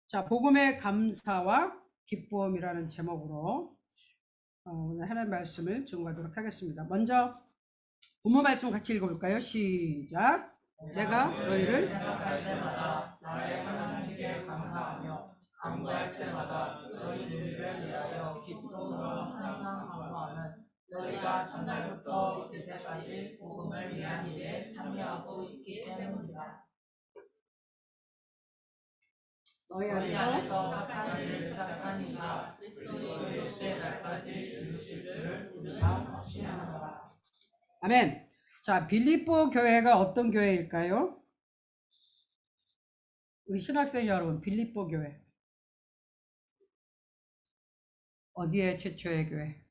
자, 복음의 감사와 기쁨이라는 제목으로 오늘 하나님 말씀을 증거하도록 하겠습니다. 먼저 본문 말씀 같이 읽어볼까요? 시작. 내가 너희를 생각할 때마다 나의 하나님께 감사하며 간구할 때마다 너희 누리를 위하여 기쁨으로 항상 간구하는 너희가 첫날부터 이제까지 복음을 위한 일에 참여하고 있기 때문이다. 너희 너희 안에서 안에서 착한 일을 시작한 이가 그리스도 예수의 날까지 이루실 줄을 우리가 확신하노라. 아멘. 자, 빌립보 교회가 어떤 교회일까요? 우리 신학생 여러분, 빌립보 교회 어디에 최초의 교회?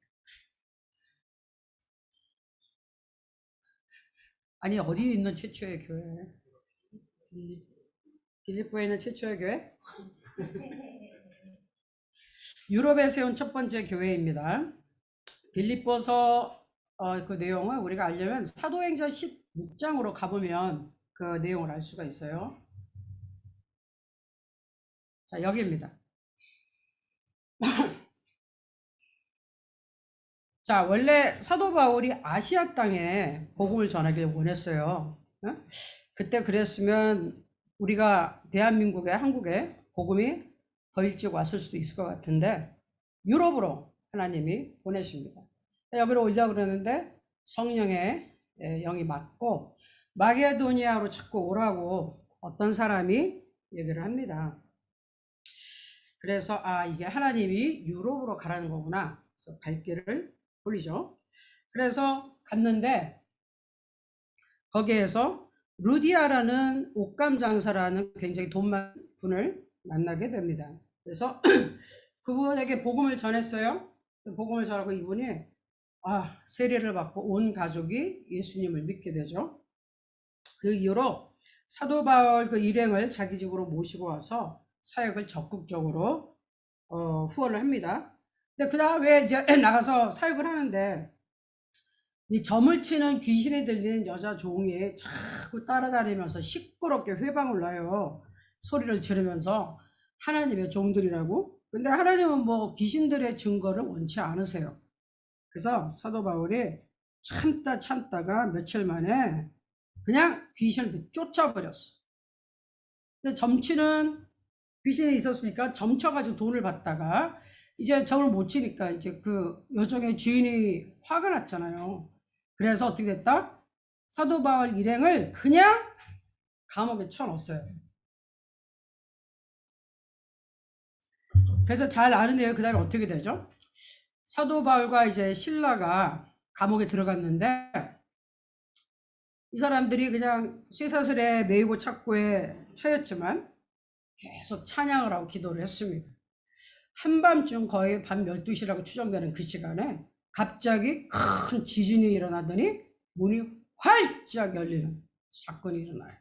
아니, 어디 있는 최초의 교회? 빌립보에 있는 최초의 교회? 유럽에 세운 첫 번째 교회입니다. 빌립보서 그 내용을 우리가 알려면 사도행전 16장으로 가보면 그 내용을 알 수가 있어요. 자, 여기입니다. 자, 원래 사도 바울이 아시아 땅에 복음을 전하기를 원했어요. 그때 그랬으면 우리가 대한민국에, 한국에 복음이 더 일찍 왔을 수도 있을 것 같은데 유럽으로 하나님이 보내십니다. 여기로 오려고 그러는데 성령의 영이 맞고 마게도니아로 자꾸 오라고 어떤 사람이 얘기를 합니다. 그래서 이게 하나님이 유럽으로 가라는 거구나. 그래서 발길을 돌리죠. 그래서 갔는데 거기에서 루디아라는 옷감 장사라는 굉장히 돈 많은 분을 만나게 됩니다. 그래서 그분에게 복음을 전했어요. 복음을 전하고 이분이 세례를 받고 온 가족이 예수님을 믿게 되죠. 그 이후로 사도 바울 그 일행을 자기 집으로 모시고 와서 사역을 적극적으로 후원을 합니다. 근데 그 다음에 이제 나가서 사역을 하는데 이 점을 치는 귀신이 들리는 여자 종이 자꾸 따라다니면서 시끄럽게 회방을 놔요. 소리를 지르면서 하나님의 종들이라고. 근데 하나님은 뭐 귀신들의 증거를 원치 않으세요. 그래서 사도 바울이 참다가 며칠 만에 그냥 귀신을 쫓아버렸어. 근데 점치는 귀신이 있었으니까 점쳐가지고 돈을 받다가 이제 점을 못 치니까 이제 그 여종의 주인이 화가 났잖아요. 그래서 어떻게 됐다? 사도 바울 일행을 그냥 감옥에 쳐넣었어요. 그래서 잘 아는데요. 그 다음에 어떻게 되죠? 사도 바울과 이제 신라가 감옥에 들어갔는데 이 사람들이 그냥 쇠사슬에 매이고 착고에 처했지만 계속 찬양을 하고 기도를 했습니다. 한밤중 거의 밤 12시라고 추정되는 그 시간에 갑자기 큰 지진이 일어나더니 문이 활짝 열리는 사건이 일어나요.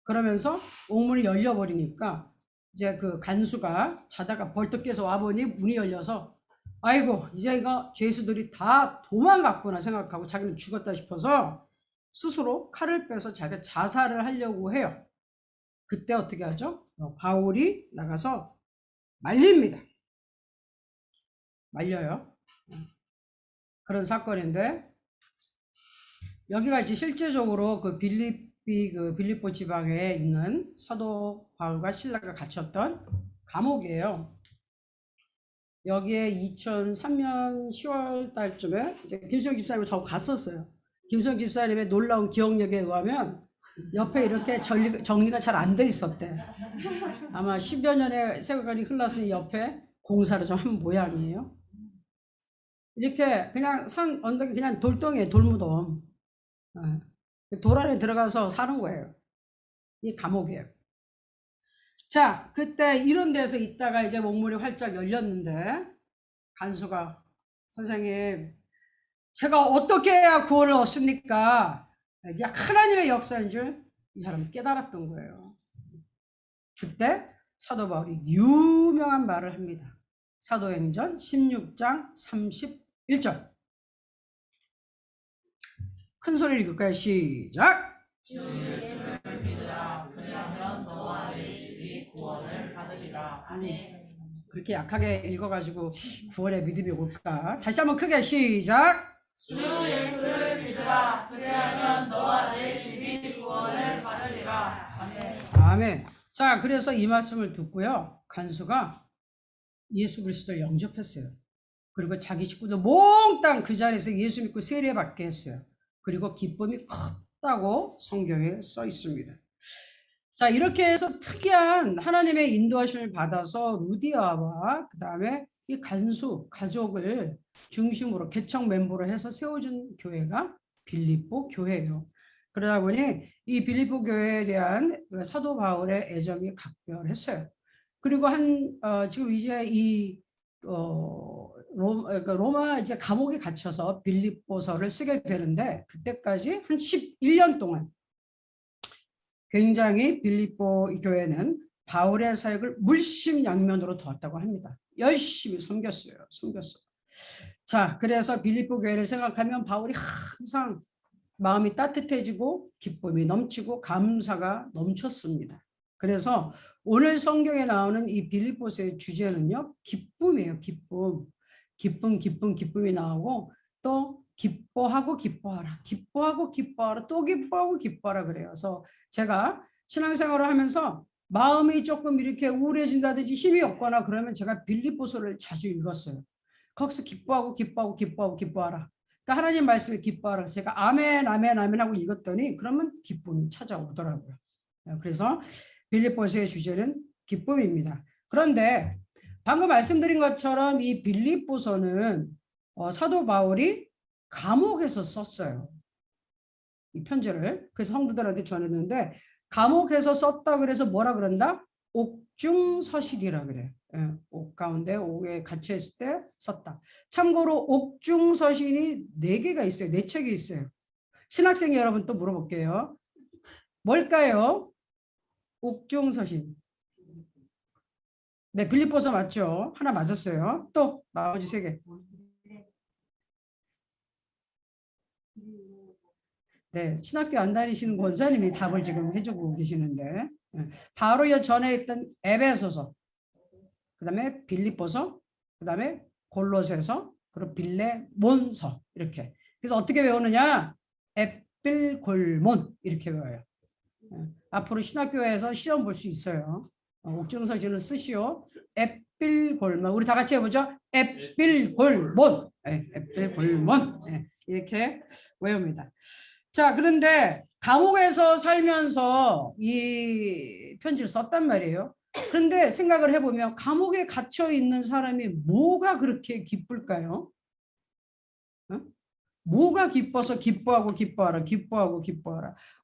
그러면서 옥문이 열려버리니까 이제 그 간수가 자다가 벌떡 깨서 와보니 문이 열려서 아이고 이제 이거 죄수들이 다 도망갔구나 생각하고 자기는 죽었다 싶어서 스스로 칼을 빼서 자기가 자살을 하려고 해요. 그때 어떻게 하죠? 바울이 나가서 말립니다. 말려요. 그런 사건인데 여기가 이제 실제적으로 그 빌립보 지방에 있는 사도 바울과 신라가 갇혔던 감옥이에요. 여기에 2003년 10월 달쯤에 이제 김수영 집사님을 저 갔었어요. 김수영 집사님의 놀라운 기억력에 의하면 옆에 이렇게 정리가 잘 안 돼 있었대. 아마 10여 년의 세월이 흘렀으니 옆에 공사를 좀 한 모양이에요. 이렇게 그냥 산 언덕에 그냥 돌덩이에 돌무덤. 돌 안에 들어가서 사는 거예요. 이 감옥이에요. 자, 그때 이런 데서 있다가 이제 목문이 활짝 열렸는데 간수가 선생님 제가 어떻게 해야 구원을 얻습니까? 이게 하나님의 역사인 줄 이 사람이 깨달았던 거예요. 그때 사도 바울이 유명한 말을 합니다. 사도행전 16장 31절. 큰 소리를 읽을까요? 시작! 주 예수를 믿으라. 그리하면 너와 네 집이 구원을 받으리라. 아멘. 그렇게 약하게 읽어가지고 구원의 믿음이 올까? 다시 한번 크게 시작. 주 예수를 믿으라. 그리하면 너와 내 집이 구원을 받으리라. 아멘. 아멘. 자, 그래서 이 말씀을 듣고요. 간수가 예수 그리스도를 영접했어요. 그리고 자기 식구들 몽땅 그 자리에서 예수 믿고 세례받게 했어요. 그리고 기쁨이 컸다고 성경에 써 있습니다. 자, 이렇게 해서 특이한 하나님의 인도하심을 받아서 루디아와 그 다음에 이 간수 가족을 중심으로 개척 멤버로 해서 세워준 교회가 빌립보 교회예요. 그러다 보니 이 빌립보 교회에 대한 사도 바울의 애정이 각별했어요. 그리고 지금 이제 그러니까 로마 이제 감옥에 갇혀서 빌립보서를 쓰게 되는데 그때까지 한 11년 동안 굉장히 빌립보 교회는 바울의 사역을 물심양면으로 도왔다고 합니다. 열심히 섬겼어요. 자, 그래서 빌립보 교회를 생각하면 바울이 항상 마음이 따뜻해지고 기쁨이 넘치고 감사가 넘쳤습니다. 그래서 오늘 성경에 나오는 이 빌립보서의 주제는요, 기쁨이에요. 기쁨이 나오고 또 기뻐하고 기뻐하라, 또 기뻐하고 기뻐하라 그래요. 그래서 제가 신앙생활을 하면서 마음이 조금 이렇게 우울해진다든지 힘이 없거나 그러면 제가 빌립보서를 자주 읽었어요. 거기서 기뻐하라. 그러니까 하나님 말씀에 기뻐하라. 제가 아멘 하고 읽었더니 그러면 기쁨이 찾아오더라고요. 그래서 빌립보서의 주제는 기쁨입니다. 그런데 방금 말씀드린 것처럼 이 빌립보서는 사도 바울이 감옥에서 썼어요. 이 편지를. 그래서 성도들한테 전했는데 감옥에서 썼다 그래서 뭐라 그런다? 옥중서실이라 그래요. 옥 가운데 옥에 갇혀있을 때 썼다. 참고로 옥중서신이 4개가 있어요. 4책이 있어요. 신학생 여러분 또 물어볼게요. 뭘까요? 옥중서신. 네, 빌립보서 맞죠? 하나 맞았어요. 또 나머지 3개. 네, 신학교 안 다니시는 권사님이 답을 지금 해주고 계시는데 바로 전에 있던 에베소서, 그 다음에 빌립보서, 그 다음에 골로새서, 그리고 빌레몬서 이렇게. 그래서 어떻게 외우느냐? 앳빌골몬 이렇게 외워요. 앞으로 신학교에서 시험 볼 수 있어요. 옥중서신을 쓰시오. 앳빌골몬. 우리 다 같이 해보죠. 앳빌골몬. 앳빌골몬. 이렇게 외웁니다. 자, 그런데 감옥에서 살면서 이 편지를 썼단 말이에요. 그런데 생각을 해보면 감옥에 갇혀 있는 사람이 뭐가 그렇게 기쁠까요? 뭐가 기뻐서 기뻐하라.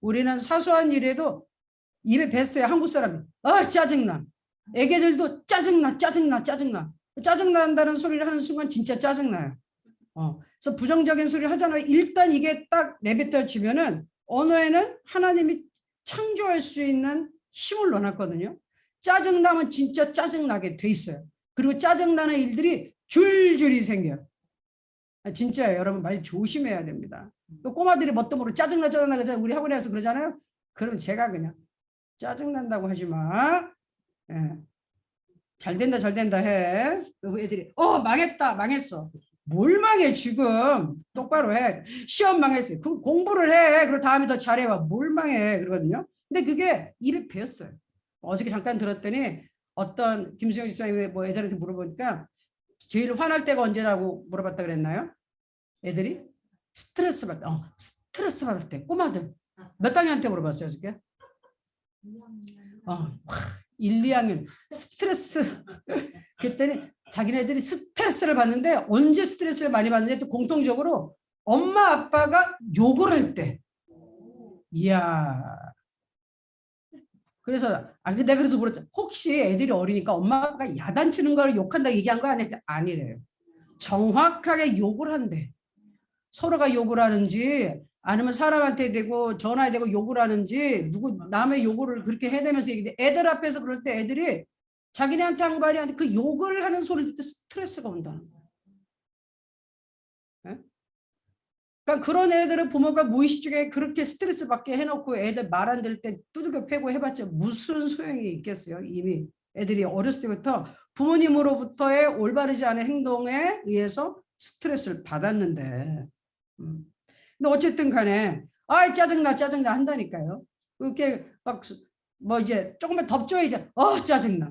우리는 사소한 일에도 입에 뱉어요. 한국 사람이. 짜증나. 애기들도 짜증난다는 소리를 하는 순간 진짜 짜증나요. 그래서 부정적인 소리 하잖아요. 일단 이게 딱 내뱉어지면은 언어에는 하나님이 창조할 수 있는 힘을 넣어놨거든요. 짜증나면 진짜 짜증나게 돼 있어요. 그리고 짜증나는 일들이 줄줄이 생겨요. 진짜예요. 여러분 말 조심해야 됩니다. 또 꼬마들이 뭣도 모르고 짜증나 우리 학원에서 그러잖아요. 그러면 제가 그냥 짜증난다고 하지 마. 잘 된다 해. 애들이 망했어. 뭘 망해 지금. 똑바로 해. 시험 망했어요. 그럼 공부를 해. 그리고 다음에 더 잘해봐. 뭘 망해. 그러거든요. 근데 그게 입에 배었어요. 어저께 잠깐 들었더니 어떤 김수영 집사님이 뭐 애들한테 물어보니까 제일 화날 때가 언제라고 물어봤다 그랬나요? 애들이 스트레스 받을 때. 꼬마들. 몇 학년한테 물어봤어요 어저께? 1, 2학년 스트레스. 그랬더니 자기네들이 스트레스를 받는데 언제 스트레스를 많이 받는지 또 공통적으로 엄마 아빠가 욕을 할 때. 이야. 그래서 내가 그래서 물었죠. 혹시 애들이 어리니까 엄마 아빠가 야단치는 걸 욕한다 얘기한 거 아니야? 아니래요. 정확하게 욕을 한대. 서로가 욕을 하는지 아니면 사람한테 대고 전화에 대고 욕을 하는지 남의 욕을 그렇게 해대면서 얘기해. 애들 앞에서 그럴 때 애들이 자기네한테 한 말이 아닌데 그 욕을 하는 소리를 듣고 스트레스가 온다는 거야. 그러니까 그런 애들은 부모가 무의식 중에 그렇게 스트레스 받게 해놓고 애들 말 안 들을 때 두들겨 패고 해봤자 무슨 소용이 있겠어요? 이미 애들이 어렸을 때부터 부모님으로부터의 올바르지 않은 행동에 의해서 스트레스를 받았는데, 근데 어쨌든 간에 아 짜증나 짜증나 한다니까요. 그렇게 막 뭐 이제 조금만 덥죠 이제 짜증나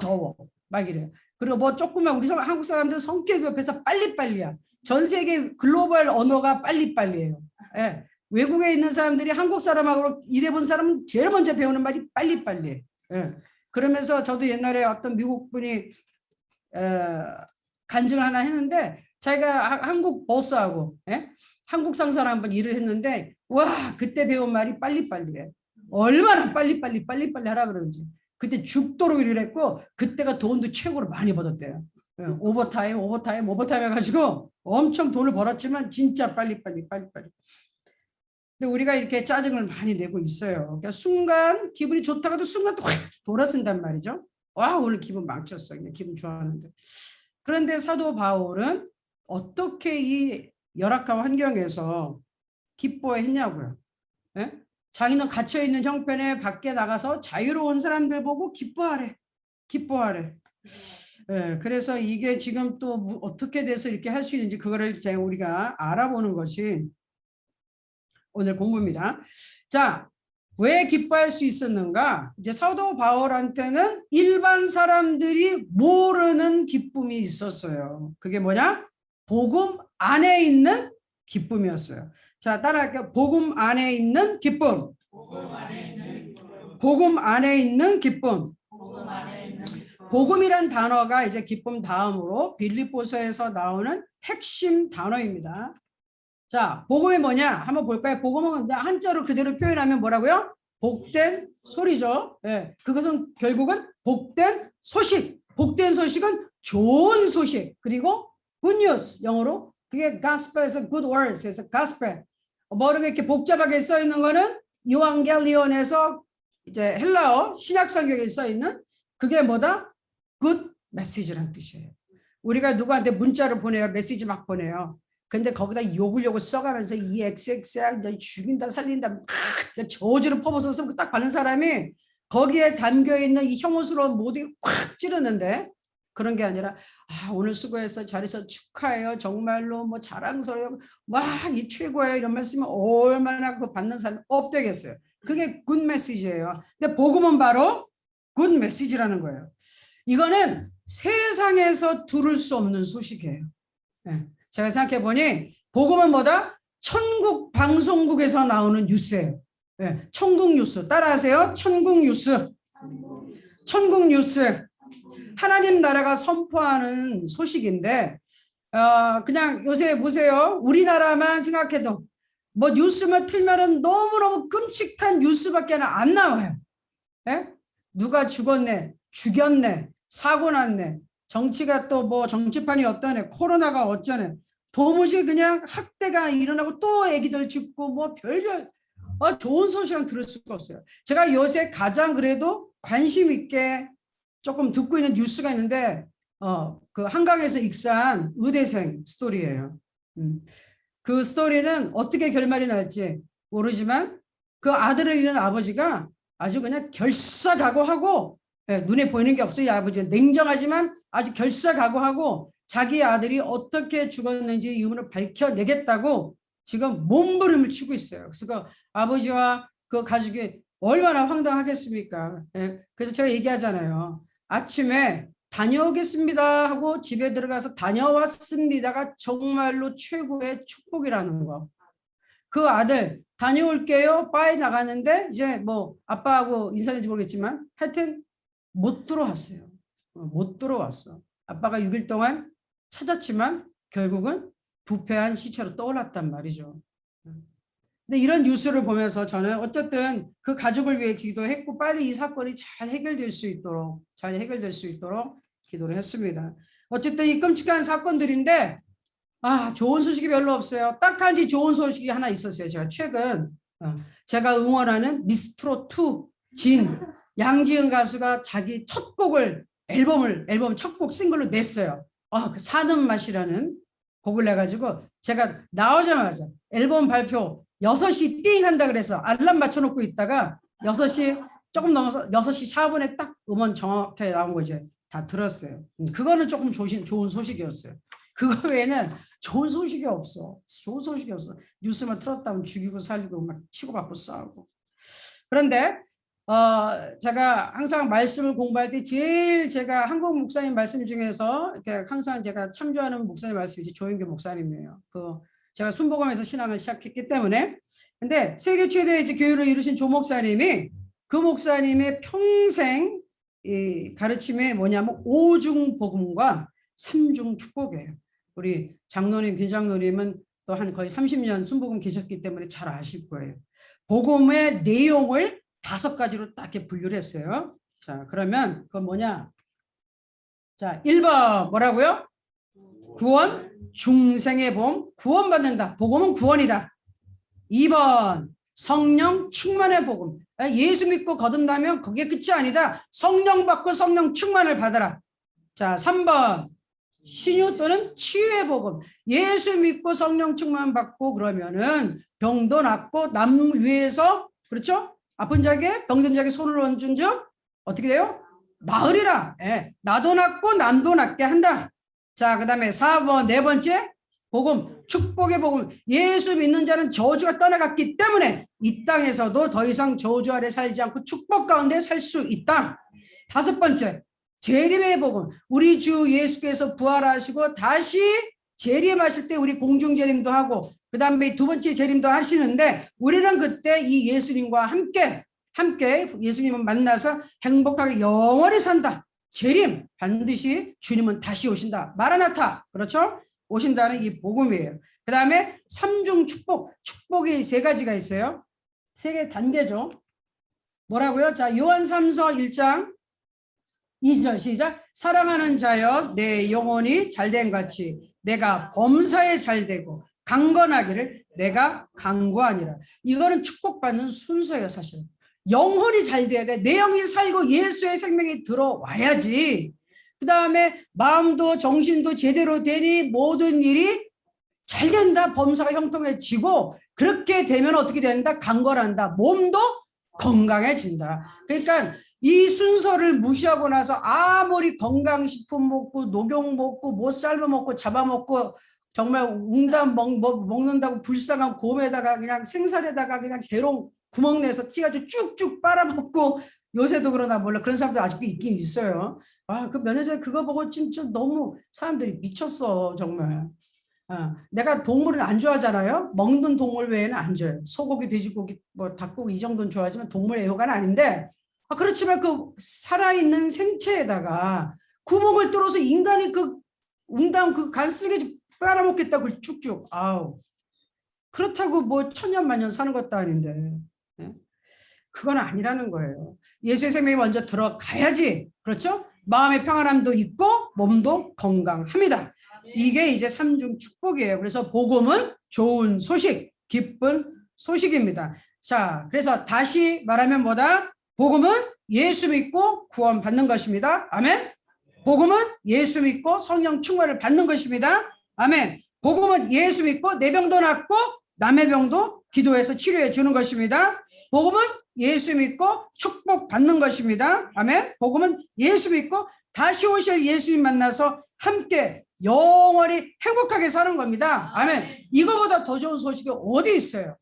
더워 막 이래요. 그리고 뭐 조금만 우리 한국 사람들 성격 옆에서 빨리빨리야. 전 세계 글로벌 언어가 빨리빨리예요. 예. 외국에 있는 사람들이 한국 사람하고 일해본 사람은 제일 먼저 배우는 말이 빨리빨리. 예. 그러면서 저도 옛날에 어떤 미국 분이 간증을 하나 했는데 자기가 한국 보스하고 한국 상사랑 한번 일을 했는데 와 그때 배운 말이 빨리빨리해. 얼마나 빨리빨리 하라 그러는지. 그때 죽도록 일을 했고 그때가 돈도 최고로 많이 벌었대요. 오버타임 해가지고 엄청 돈을 벌었지만 진짜 빨리빨리. 근데 우리가 이렇게 짜증을 많이 내고 있어요. 그러니까 순간 기분이 좋다가도 순간 또 확 돌아선단 말이죠. 와 오늘 기분 망쳤어. 그냥 기분 좋아하는데. 그런데 사도 바울은 어떻게 이 열악한 환경에서 기뻐했냐고요. 예? 자기는 갇혀있는 형편에 밖에 나가서 자유로운 사람들 보고 기뻐하래. 예, 그래서 이게 지금 또 어떻게 돼서 이렇게 할 수 있는지 그거를 이제 우리가 알아보는 것이 오늘 공부입니다. 자, 왜 기뻐할 수 있었는가? 이제 사도 바울한테는 일반 사람들이 모르는 기쁨이 있었어요. 그게 뭐냐? 복음 안에 있는 기쁨이었어요. 자, 따라할게요. 복음 안에 있는 기쁨. 복음 안에 있는 기쁨. 복음이란 단어가 이제 기쁨 다음으로 빌립보서에서 나오는 핵심 단어입니다. 자, 복음이 뭐냐? 한번 볼까요? 복음은 한자로 그대로 표현하면 뭐라고요? 복된 소리죠. 예, 그것은 결국은 복된 소식. 복된 소식은 좋은 소식. 그리고 good news, 영어로. 그게 gospel에서 good words에서 gospel. 뭐를 이렇게 복잡하게 써 있는 거는 요한겔리온에서 이제 헬라어 신약 성경에 써 있는 그게 뭐다? good message라는 뜻이에요. 우리가 누구한테 문자를 보내요. 메시지 막 보내요. 근데 거기다 욕을 써가면서 이 XX야 이제 죽인다 살린다 저주를 퍼붓어서 딱 받는 사람이 거기에 담겨있는 이 혐오스러운 모든 확 찌르는데 그런 게 아니라 오늘 수고해서 잘해서 축하해요. 정말로 뭐 자랑스러워요. 이 최고예요. 이런 말씀은 얼마나 그 받는 사람이 없되겠어요. 그게 굿 메시지예요. 근데 복음은 바로 굿 메시지라는 거예요. 이거는 세상에서 들을 수 없는 소식이에요. 네. 제가 생각해 보니 복음은 뭐다? 천국 방송국에서 나오는 뉴스예요. 네. 천국 뉴스. 따라하세요. 천국 뉴스. 천국 뉴스. 하나님 나라가 선포하는 소식인데 그냥 요새 보세요. 우리나라만 생각해도 뭐 뉴스만 틀면은 너무너무 끔찍한 뉴스밖에 안 나와요. 네? 누가 죽었네, 죽였네, 사고 났네. 정치가 또 뭐 정치판이 어떠네, 코로나가 어쩌네. 도무지 그냥 학대가 일어나고 또 애기들 죽고 뭐 별별 좋은 소식은 들을 수가 없어요. 제가 요새 가장 그래도 관심 있게 조금 듣고 있는 뉴스가 있는데 그 한강에서 익사한 의대생 스토리예요. 그 스토리는 어떻게 결말이 날지 모르지만 그 아들을 잃은 아버지가 아주 그냥 결사각오하고 눈에 보이는 게 없어요. 이 아버지는 냉정하지만 아주 결사각오하고 자기 아들이 어떻게 죽었는지 이유를 밝혀내겠다고 지금 몸부림을 치고 있어요. 그래서 그 아버지와 그 가족이 얼마나 황당하겠습니까? 그래서 제가 얘기하잖아요. 아침에 다녀오겠습니다 하고 집에 들어가서 다녀왔습니다가 정말로 최고의 축복이라는 거. 그 아들 다녀올게요 빠이 나가는데 이제 뭐 아빠하고 인사했는지 모르겠지만 하여튼 못 들어왔어요. 못 들어왔어. 아빠가 6일 동안 찾았지만 결국은 부패한 시체로 떠올랐단 말이죠. 근데 이런 뉴스를 보면서 저는 어쨌든 그 가족을 위해 기도했고 빨리 이 사건이 잘 해결될 수 있도록 기도를 했습니다. 어쨌든 이 끔찍한 사건들인데 좋은 소식이 별로 없어요. 딱 한 가지 좋은 소식이 하나 있었어요. 제가 최근 제가 응원하는 미스트롯2 진 양지은 가수가 자기 첫 곡을 앨범 첫 곡 싱글로 냈어요. 그 사는 맛이라는 곡을 내가지고 제가 나오자마자 앨범 발표 6시 띵 한다 그래서 알람 맞춰놓고 있다가 6시 조금 넘어서 6시 4분에 딱 음원 정확하게 나온 거 이제 다 들었어요. 그거는 조금 좋은 소식이었어요. 그거 외에는 좋은 소식이 없어. 좋은 소식이 없어. 뉴스만 틀었다면 죽이고 살리고 막 치고받고 싸우고. 그런데 제가 항상 말씀을 공부할 때 제일 제가 한국 목사님 말씀 중에서 이렇게 항상 제가 참조하는 목사님 말씀이 조영교 목사님이에요. 제가 순복음에서 신앙을 시작했기 때문에. 근데 세계 최대의 이제 교회를 이루신 조 목사님이 그 목사님의 평생 이 가르침이 뭐냐면 오중 복음과 삼중 축복이에요. 우리 장로님, 김장로님은 또 한 거의 30년 순복음 계셨기 때문에 잘 아실 거예요. 복음의 내용을 5가지로 딱 이렇게 분류를 했어요. 자, 그러면 그건 뭐냐? 자, 1번 뭐라고요? 구원, 중생의 복음, 구원받는다. 복음은 구원이다. 2번 성령 충만의 복음. 예수 믿고 거듭나면 그게 끝이 아니다. 성령 받고 성령 충만을 받아라. 자, 3번 신유 또는 치유의 복음. 예수 믿고 성령 충만 받고 그러면은 병도 낫고 남 위에서 그렇죠? 아픈 자에게 병든 자에게 손을 얹은 즉 어떻게 돼요? 나으리라. 예, 나도 낫고 남도 낫게 한다. 자, 그다음에 4번 네 번째 복음, 축복의 복음. 예수 믿는 자는 저주가 떠나갔기 때문에 이 땅에서도 더 이상 저주 아래 살지 않고 축복 가운데 살 수 있다. 5번째 재림의 복음. 우리 주 예수께서 부활하시고 다시 재림하실 때 우리 공중 재림도 하고 그 다음에 2번째 재림도 하시는데 우리는 그때 이 예수님과 함께 예수님을 만나서 행복하게 영원히 산다. 재림 반드시 주님은 다시 오신다. 마라나타 그렇죠? 오신다는 이 복음이에요. 그 다음에 삼중 축복. 축복이 3가지가 있어요. 3개 단계죠. 뭐라고요? 자, 요한 3서 1장 2절 시작. 사랑하는 자여 내 영혼이 잘된 같이 내가 범사에 잘되고 강건하기를 내가 간구하니라. 이거는 축복받는 순서예요. 사실 영혼이 잘 돼야 돼. 내 영이 살고 예수의 생명이 들어와야지. 그 다음에 마음도 정신도 제대로 되니 모든 일이 잘 된다. 범사가 형통해지고 그렇게 되면 어떻게 된다? 강건한다. 몸도 건강해진다. 그러니까 이 순서를 무시하고 나서 아무리 건강식품 먹고 녹용 먹고 못 삶아 먹고 잡아먹고 정말 웅담 먹는다고 불쌍한 곰에다가 그냥 생살에다가 그냥 개롱 구멍 내서 찌가지고 쭉쭉 빨아먹고 요새도 그러나 몰라 그런 사람도 아직도 있긴 있어요. 그 몇 년 전에 그거 보고 진짜 너무 사람들이 미쳤어 정말. 내가 동물은 안 좋아하잖아요. 먹는 동물 외에는 안 좋아해요. 소고기, 돼지고기, 뭐 닭고기 이 정도는 좋아하지만 동물 애호가는 아닌데 그렇지만 그 살아있는 생체에다가 구멍을 뚫어서 인간이 그 웅담 그 간쓰레기 빨아먹겠다고 쭉쭉. 아우 그렇다고 뭐 천년만년 사는 것도 아닌데 그건 아니라는 거예요. 예수의 생명이 먼저 들어가야지. 그렇죠? 마음의 평안함도 있고 몸도 건강합니다. 이게 이제 삼중 축복이에요. 그래서 복음은 좋은 소식, 기쁜 소식입니다. 자, 그래서 다시 말하면 뭐다? 복음은 예수 믿고 구원 받는 것입니다. 아멘. 복음은 예수 믿고 성령 충만을 받는 것입니다. 아멘. 복음은 예수 믿고 내 병도 낫고 남의 병도 기도해서 치료해 주는 것입니다. 복음은 예수 믿고 축복 받는 것입니다. 아멘. 복음은 예수 믿고 다시 오실 예수님 만나서 함께 영원히 행복하게 사는 겁니다. 아멘. 이거보다 더 좋은 소식이 어디 있어요?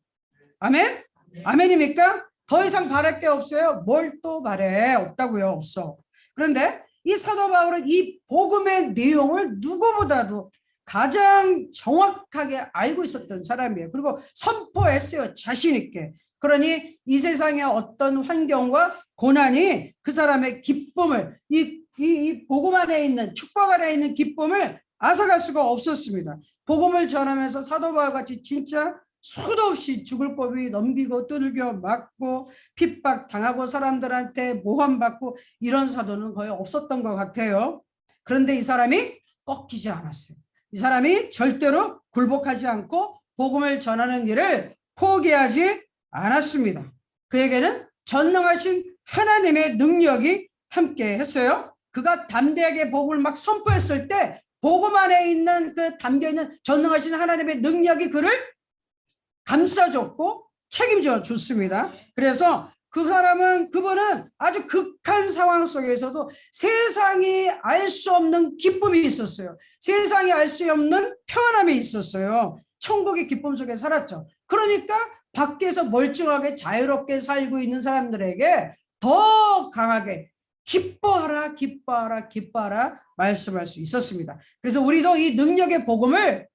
아멘. 아멘입니까? 더 이상 바랄 게 없어요. 뭘 또 바래? 없다고요. 없어. 그런데 이 사도 바울은 이 복음의 내용을 누구보다도 가장 정확하게 알고 있었던 사람이에요. 그리고 선포했어요. 자신 있게. 그러니 이 세상의 어떤 환경과 고난이 그 사람의 기쁨을 이 복음 안에 있는 축복 안에 있는 기쁨을 앗아갈 수가 없었습니다. 복음을 전하면서 사도 바울 같이 진짜 수도 없이 죽을 법이 넘기고 두들겨 맞고 핍박 당하고 사람들한테 모함받고 이런 사도는 거의 없었던 것 같아요. 그런데 이 사람이 꺾이지 않았어요. 이 사람이 절대로 굴복하지 않고 복음을 전하는 일을 포기하지 않았습니다. 그에게는 전능하신 하나님의 능력이 함께 했어요. 그가 담대하게 복음을 막 선포했을 때 복음 안에 있는 그 담겨있는 전능하신 하나님의 능력이 그를 감싸줬고 책임져 줬습니다. 그래서 그 사람은, 그분은 아주 극한 상황 속에서도 세상이 알 수 없는 기쁨이 있었어요. 세상이 알 수 없는 평안함이 있었어요. 천국의 기쁨 속에 살았죠. 그러니까 밖에서 멀쩡하게 자유롭게 살고 있는 사람들에게 더 강하게 기뻐하라, 기뻐하라, 기뻐하라 말씀할 수 있었습니다. 그래서 우리도 이 능력의 복음을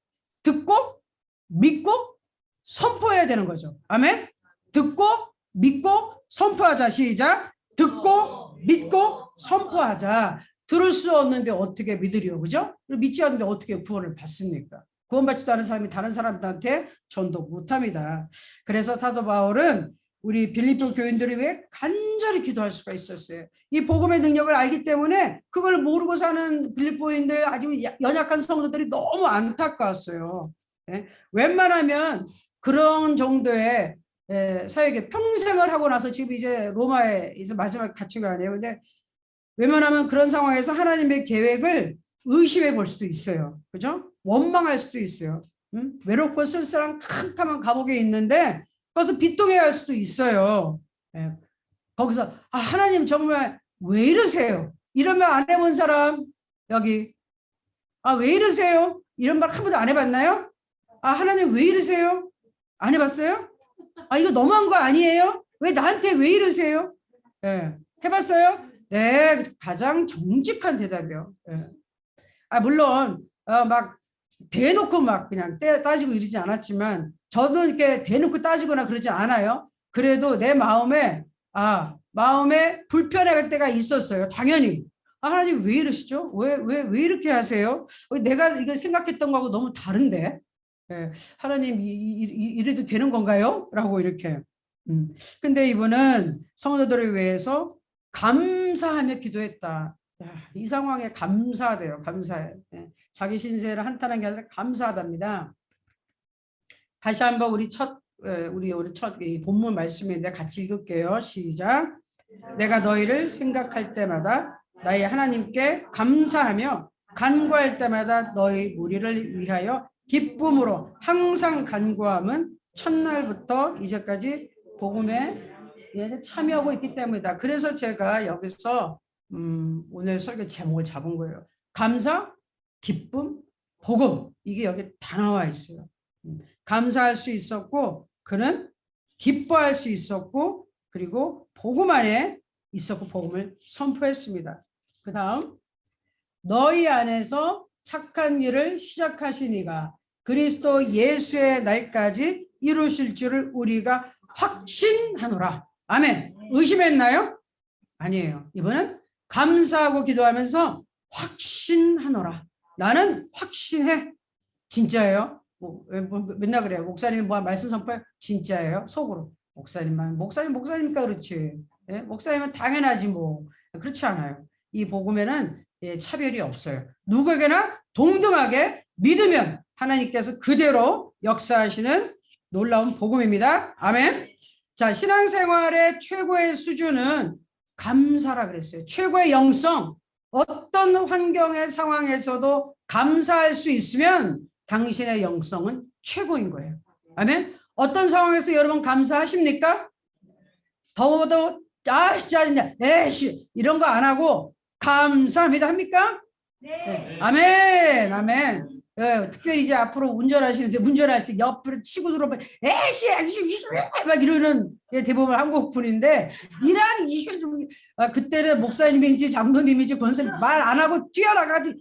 듣고 믿고 선포해야 되는 거죠. 아멘. 듣고 믿고 선포하자. 시작. 듣고 믿고 선포하자. 들을 수 없는데 어떻게 믿으리요, 그죠? 믿지 않는데 어떻게 구원을 받습니까? 구원받지도 않은 사람이 다른 사람들한테 전도 못합니다. 그래서 사도 바울은 우리 빌립보 교인들을 위해 간절히 기도할 수가 있었어요. 이 복음의 능력을 알기 때문에 그걸 모르고 사는 빌립보인들, 아주 연약한 성도들이 너무 안타까웠어요. 웬만하면 그런 정도의 사역에 평생을 하고 나서 지금 이제 로마에 이제 마지막 갇히고 아니에요. 근데 웬만하면 그런 상황에서 하나님의 계획을 의심해 볼 수도 있어요. 그죠? 원망할 수도 있어요. 외롭고 쓸쓸한 캄캄한 감옥에 있는데 거기서 비통해야 할 수도 있어요. 거기서 하나님 정말 왜 이러세요? 이런 말 안 해본 사람 여기 왜 이러세요? 이런 말 한 번도 안 해봤나요? 하나님 왜 이러세요? 안 해봤어요? 이거 너무한 거 아니에요? 왜 나한테 왜 이러세요? 해봤어요? 네, 가장 정직한 대답이요. 물론 막 대놓고 막 그냥 따지고 이러지 않았지만 저도 이렇게 대놓고 따지거나 그러지 않아요. 그래도 내 마음에 불편할 때가 있었어요. 당연히. 하나님 왜 이러시죠? 왜 이렇게 하세요? 내가 이거 생각했던 거하고 너무 다른데. 하나님 이래도 되는 건가요? 라고 이렇게. 근데 이분은 성도들을 위해서 감사하며 기도했다. 이 상황에 감사돼요. 감사해. 자기 신세를 한탄한 게 아니라 감사하답니다. 다시 한번 우리 첫 본문 말씀인데 같이 읽을게요. 시작. 내가 너희를 생각할 때마다 나의 하나님께 감사하며 간구할 때마다 너희 무리를 위하여 기쁨으로 항상 간구함은 첫날부터 이제까지 복음에 참여하고 있기 때문이다. 그래서 제가 여기서 오늘 설교 제목을 잡은 거예요. 감사, 기쁨, 복음. 이게 여기 다 나와 있어요. 감사할 수 있었고 그는 기뻐할 수 있었고 그리고 복음 안에 있었고 복음을 선포했습니다. 그 다음 너희 안에서 착한 일을 시작하신 이가 그리스도 예수의 날까지 이루실 줄을 우리가 확신하노라. 아멘. 의심했나요? 아니에요. 이번엔 감사하고 기도하면서 확신하노라. 나는 확신해. 진짜예요. 맨날 그래요. 목사님이 말씀 선포해. 진짜예요. 속으로. 목사님이니까 그렇지. 목사님은 당연하지 뭐. 그렇지 않아요. 이 복음에는 차별이 없어요. 누구에게나 동등하게 믿으면 하나님께서 그대로 역사하시는 놀라운 복음입니다. 아멘. 자, 신앙생활의 최고의 수준은 감사라 그랬어요. 최고의 영성. 어떤 환경의 상황에서도 감사할 수 있으면 당신의 영성은 최고인 거예요. 아멘. 어떤 상황에서 여러분 감사하십니까? 더워도 짜증나 에이씨 이런 거 안 하고 감사합니다 합니까? 네. 아멘. 아멘. 특별히 이제 앞으로 운전하시는데 운전할 때 옆으로 치고 들어오면 에이씨 막 이러는 대부분 한국 분인데 이란 그때는 목사님인지 장로님인지 권사님 말 안 하고 뛰어나가지고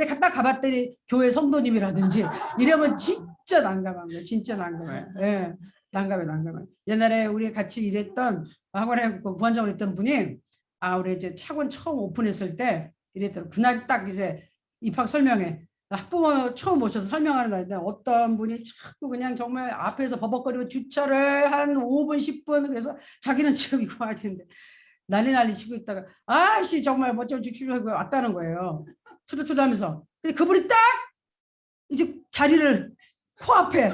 갖다 가봤더니 교회 성도님이라든지 이러면 진짜 난감한 거예요. 진짜 난감해요. 난감해. 옛날에 우리 같이 일했던 학원에 부원장으로 있던 분이 우리 이제 학원 처음 오픈했을 때 이랬더니 그날 딱 이제 입학 설명회 학부모 처음 오셔서 설명하는 날인데 어떤 분이 자꾸 그냥 정말 앞에서 버벅거리고 주차를 한 5분 10분 그래서 자기는 지금 이거 와야 되는데 난리 치고 있다가 아씨 정말 뭐좀 주차하고 왔다는 거예요. 투두투두 하면서 근데 그분이 딱 이제 자리를 코앞에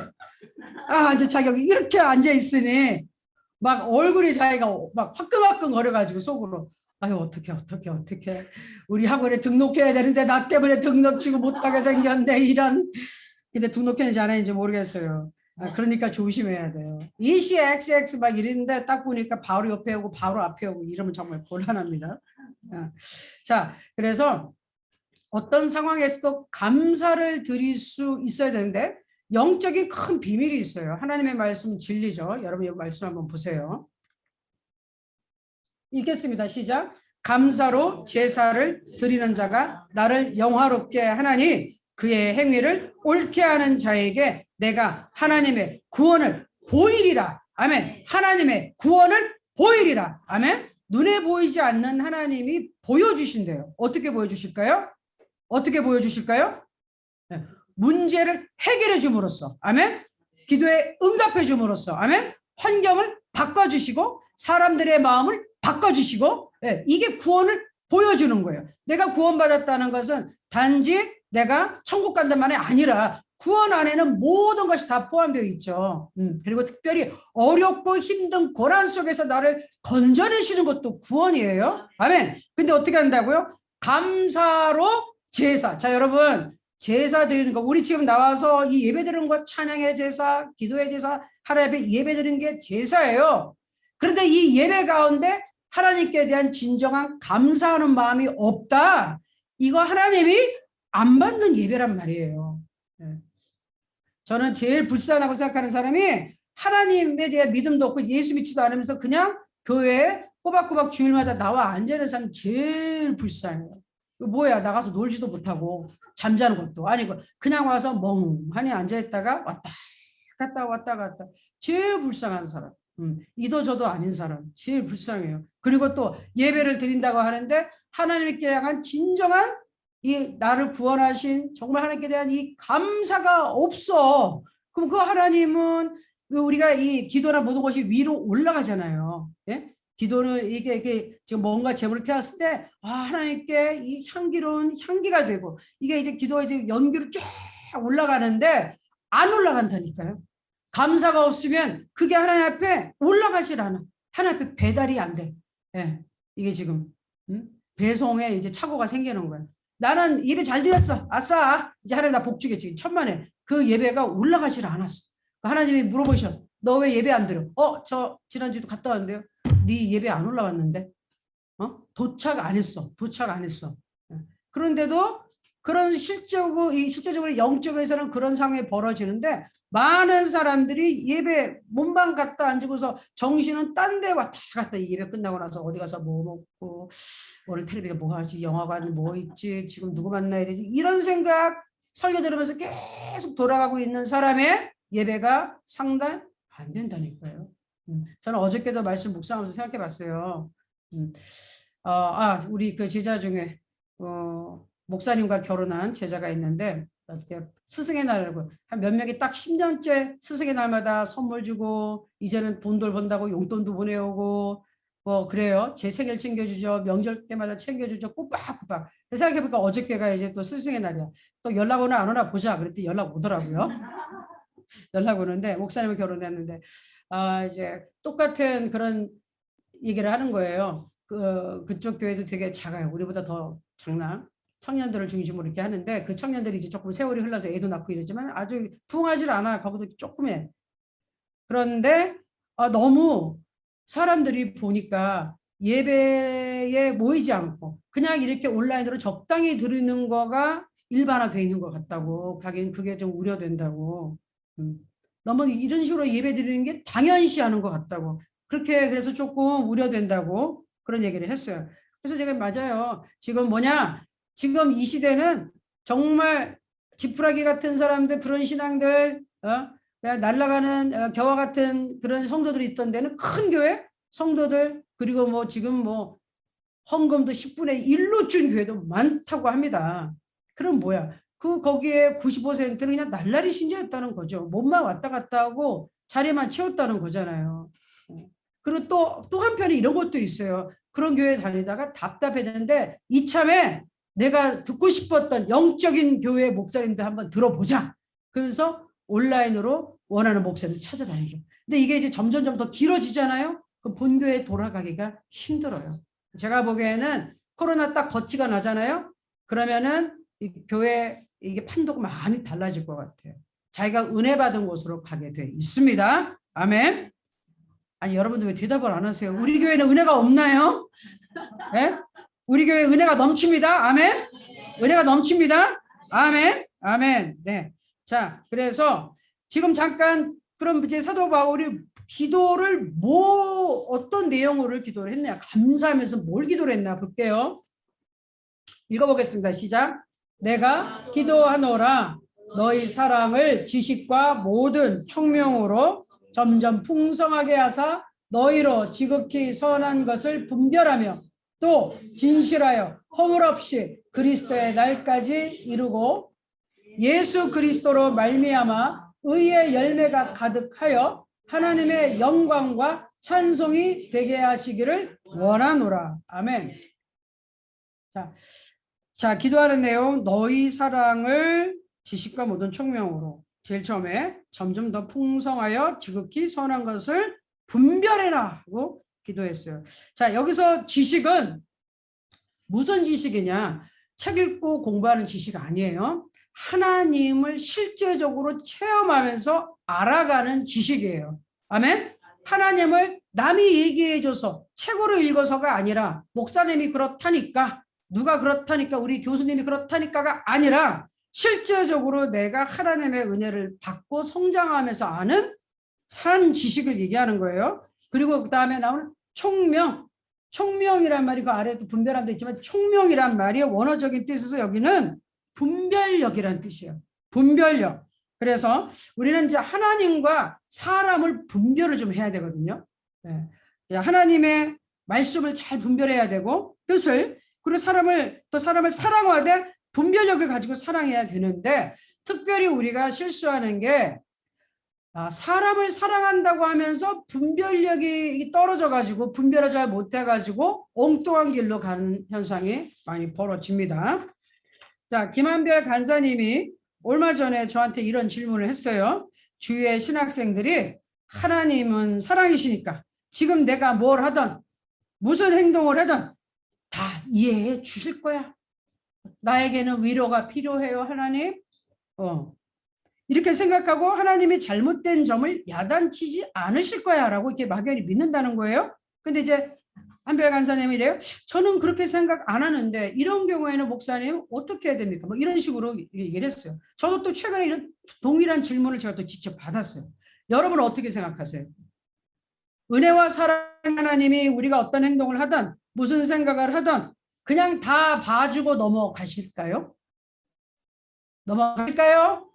이제 자기가 이렇게 앉아 있으니 막 얼굴이 자기가 막 화끈화끈 거려가지고 속으로 어떻게 우리 학원에 등록해야 되는데 나 때문에 등록지고 못하게 생겼네 이런. 근데 등록했는지 안 했는지 모르겠어요. 그러니까 조심해야 돼요. 이시 XX 막 이랬는데 딱 보니까 바로 옆에 오고 바로 앞에 오고 이러면 정말 곤란합니다. 자, 그래서 어떤 상황에서도 감사를 드릴 수 있어야 되는데 영적인 큰 비밀이 있어요. 하나님의 말씀 진리죠. 여러분 이 말씀 한번 보세요. 읽겠습니다. 시작. 감사로 제사를 드리는 자가 나를 영화롭게 하나니 그의 행위를 옳게 하는 자에게 내가 하나님의 구원을 보이리라. 아멘. 하나님의 구원을 보이리라. 아멘. 눈에 보이지 않는 하나님이 보여주신대요. 어떻게 보여주실까요? 어떻게 보여주실까요? 문제를 해결해 줌으로써. 아멘. 기도에 응답해 줌으로써. 아멘. 환경을 바꿔주시고 사람들의 마음을 바꿔주시고, 이게 구원을 보여주는 거예요. 내가 구원받았다는 것은 단지 내가 천국 간단 말이 아니라 구원 안에는 모든 것이 다 포함되어 있죠. 그리고 특별히 어렵고 힘든 고난 속에서 나를 건져내시는 것도 구원이에요. 아멘. 근데 어떻게 한다고요? 감사로 제사. 자, 여러분, 제사 드리는 거, 우리 지금 나와서 이 예배 드리는 거, 찬양의 제사, 기도의 제사, 하나님 예배 드리는 게 제사예요. 그런데 이 예배 가운데 하나님께 대한 진정한 감사하는 마음이 없다. 이거 하나님이 안 받는 예배란 말이에요. 저는 제일 불쌍하다고 생각하는 사람이 하나님에 대한 믿음도 없고 예수 믿지도 않으면서 그냥 교회에 꼬박꼬박 주일마다 나와 앉아있는 사람이 제일 불쌍해요. 뭐야, 나가서 놀지도 못하고 잠자는 것도 아니고 그냥 와서 멍하니 앉아있다가 왔다 갔다 제일 불쌍한 사람. 이도저도 아닌 사람 제일 불쌍해요. 그리고 또 예배를 드린다고 하는데 하나님께 향한 진정한 이 나를 구원하신 정말 하나님께 대한 이 감사가 없어. 그럼 그 하나님은 우리가 이 기도나 모든 것이 위로 올라가잖아요. 예? 기도는 이게 지금 뭔가 제물을 태웠을 때 하나님께 이 향기로운 향기가 되고 이게 이제 기도가 이제 연기로 쫙 올라가는데 안 올라간다니까요. 감사가 없으면 그게 하나님 앞에 올라가질 않아. 하나님 앞에 배달이 안 돼. 예, 이게 지금 배송에 이제 착오가 생기는 거야. 나는 예배 잘 드렸어. 아싸. 이제 하나님 나 복 주겠지. 천만에. 그 예배가 올라가질 않았어. 하나님이 물어보셔. 너 왜 예배 안 드려? 저 지난주도 갔다 왔는데요. 네 예배 안 올라왔는데. 도착 안 했어. 예. 그런데도 그런 실제적으로 영적에서는 그런 상황이 벌어지는데 많은 사람들이 예배 몸만 갔다 앉고서 정신은 딴 데 왔다 갔다 예배 끝나고 나서 어디 가서 뭐 먹고 오늘 텔레비가 뭐 하지 영화관 뭐 있지 지금 누구 만나야 되지 이런 생각 설교 들으면서 계속 돌아가고 있는 사람의 예배가 상당 안 된다니까요. 저는 어저께도 말씀 묵상하면서 생각해 봤어요. 우리 그 제자 중에 목사님과 결혼한 제자가 있는데 어떻게 스승의 날이라고 한 몇 명이 딱 10년째 스승의 날마다 선물 주고 이제는 돈들 번다고 용돈도 보내오고 뭐 그래요. 제 생일 챙겨주죠. 명절 때마다 챙겨주죠. 꼬박꼬박. 생각해보니까 어저께가 이제 또 스승의 날이야. 또 연락 오나 안 오나 보자. 그랬더니 연락 오더라고요. 연락 오는데 목사님을 결혼했는데 이제 똑같은 그런 얘기를 하는 거예요. 그쪽 교회도 되게 작아요. 우리보다 더 작나? 청년들을 중심으로 이렇게 하는데 그 청년들이 이제 조금 세월이 흘러서 애도 낳고 이러지만 아주 부흥하질 않아. 거기도 조금해. 그런데 너무 사람들이 보니까 예배에 모이지 않고 그냥 이렇게 온라인으로 적당히 드리는 거가 일반화되어 있는 것 같다고. 가긴 그게 좀 우려된다고. 너무 이런 식으로 예배 드리는 게 당연시하는 것 같다고. 그렇게 그래서 조금 우려된다고 그런 얘기를 했어요. 그래서 제가 맞아요. 지금 지금 이 시대는 정말 지푸라기 같은 사람들 그런 신앙들 그냥 날아가는 겨와 같은 그런 성도들이 있던 데는 큰 교회 성도들 그리고 뭐 지금 뭐 헌금도 10분의 1로 준 교회도 많다고 합니다. 그럼 뭐야? 거기에 90%는 그냥 날라리 신자였다는 거죠. 몸만 왔다 갔다 하고 자리만 채웠다는 거잖아요. 그리고 또 한편에 이런 것도 있어요. 그런 교회 다니다가 답답했는데 이참에 내가 듣고 싶었던 영적인 교회 목사님들 한번 들어보자. 그래서 온라인으로 원하는 목사님을 찾아다니죠. 근데 이게 이제 점점 더 길어지잖아요. 그 본교회에 돌아가기가 힘들어요. 제가 보기에는 코로나 딱 거치가 나잖아요. 그러면은 이 교회 이게 판도가 많이 달라질 것 같아요. 자기가 은혜 받은 곳으로 가게 돼 있습니다. 아멘. 아니 여러분들 왜 대답을 안 하세요? 우리 교회는 은혜가 없나요? 예? 우리 교회 은혜가 넘칩니다. 아멘. 은혜가 넘칩니다. 아멘. 아멘. 네. 자, 그래서 지금 잠깐 그럼 이제 사도 바울이 기도를 어떤 내용으로 기도를 했냐? 감사하면서 뭘 기도를 했나 볼게요. 읽어보겠습니다. 시작. 내가 기도하노라 너희 사랑을 지식과 모든 총명으로 점점 풍성하게 하사 너희로 지극히 선한 것을 분별하며 또 진실하여 허물 없이 그리스도의 날까지 이루고 예수 그리스도로 말미암아 의의 열매가 가득하여 하나님의 영광과 찬송이 되게 하시기를 원하노라. 아멘. 자, 기도하는 내용, 너희 사랑을 지식과 모든 총명으로 제일 처음에 점점 더 풍성하여 지극히 선한 것을 분별해라 하고 기도했어요. 자, 여기서 지식은 무슨 지식이냐? 책 읽고 공부하는 지식 아니에요. 하나님을 실제적으로 체험하면서 알아가는 지식이에요. 아멘? 하나님을 남이 얘기해줘서 책으로 읽어서가 아니라 목사님이 그렇다니까 누가 그렇다니까 우리 교수님이 그렇다니까가 아니라 실제적으로 내가 하나님의 은혜를 받고 성장하면서 아는 산 지식을 얘기하는 거예요. 그리고 그 다음에 나오는 총명. 총명이란 말이 그 아래에도 분별한 데 있지만 총명이란 말이 원어적인 뜻에서 여기는 분별력이란 뜻이에요. 분별력. 그래서 우리는 이제 하나님과 사람을 분별을 좀 해야 되거든요. 네. 하나님의 말씀을 잘 분별해야 되고 뜻을 그리고 사람을 사랑하되 분별력을 가지고 사랑해야 되는데 특별히 우리가 실수하는 게 사람을 사랑한다고 하면서 분별력이 떨어져 가지고 분별을 잘 못해 가지고 엉뚱한 길로 가는 현상이 많이 벌어집니다. 자, 김한별 간사님이 얼마 전에 저한테 이런 질문을 했어요. 주위의 신학생들이 하나님은 사랑이시니까 지금 내가 뭘 하든 무슨 행동을 하든 다 이해해 주실 거야. 나에게는 위로가 필요해요, 하나님. 이렇게 생각하고 하나님이 잘못된 점을 야단치지 않으실 거야 라고 이렇게 막연히 믿는다는 거예요. 근데 이제 한별 간사님이 이래요. 저는 그렇게 생각 안 하는데 이런 경우에는 목사님 어떻게 해야 됩니까? 뭐 이런 식으로 얘기를 했어요. 저도 또 최근에 이런 동일한 질문을 제가 또 직접 받았어요. 여러분은 어떻게 생각하세요? 은혜와 사랑 하나님이 우리가 어떤 행동을 하든 무슨 생각을 하든 그냥 다 봐주고 넘어가실까요? 넘어갈까요?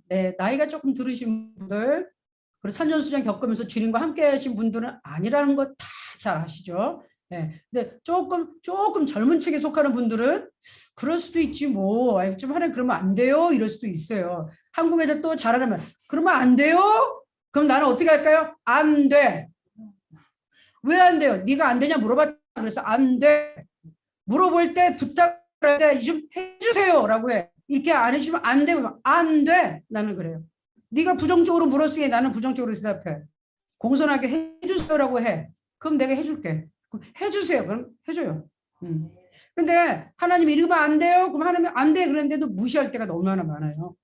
네, 나이가 조금 들으신 분들 그리고 산전수전 겪으면서 주님과 함께 하신 분들은 아니라는 거 다 잘 아시죠? 네, 근데 조금 젊은 층에 속하는 분들은 그럴 수도 있지 뭐 좀 하나님 그러면 안 돼요 이럴 수도 있어요. 한국 애들 또 잘하는 말 그러면 안 돼요? 그럼 나는 어떻게 할까요? 안 돼. 왜 안 돼요? 네가 안 되냐 물어봤다 그래서 안 돼. 물어볼 때 부탁할 때 좀 해주세요 라고 해. 이렇게 안 해주면 안 돼. 안 돼. 나는 그래요. 네가 부정적으로 물었으니 나는 부정적으로 대답해. 공손하게 해주세요라고 해. 그럼 내가 해줄게. 그럼 해주세요. 그럼 해줘요. 근데 하나님이 이러면 안 돼요. 그럼 하나님이 안 돼. 그런데도 무시할 때가 얼마나 많아요.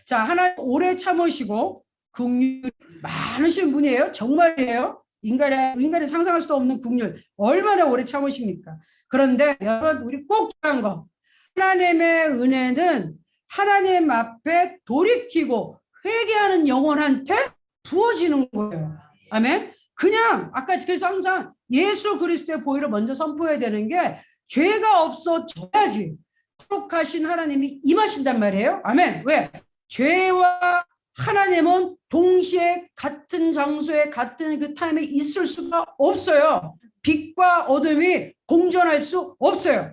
자, 하나님 오래 참으시고 긍휼 많으신 분이에요. 정말이에요. 인간이 상상할 수도 없는 긍휼. 얼마나 오래 참으십니까? 그런데 여러분 우리 꼭 중요한 거. 하나님의 은혜는 하나님 앞에 돌이키고 회개하는 영혼한테 부어지는 거예요. 아멘. 그냥 아까 그래서 항상 예수 그리스도의 보혈을 먼저 선포해야 되는 게 죄가 없어져야지 거룩하신 하나님이 임하신단 말이에요. 아멘. 왜? 죄와 하나님은 동시에 같은 장소에 같은 그 타임에 있을 수가 없어요. 빛과 어둠이 공존할 수 없어요.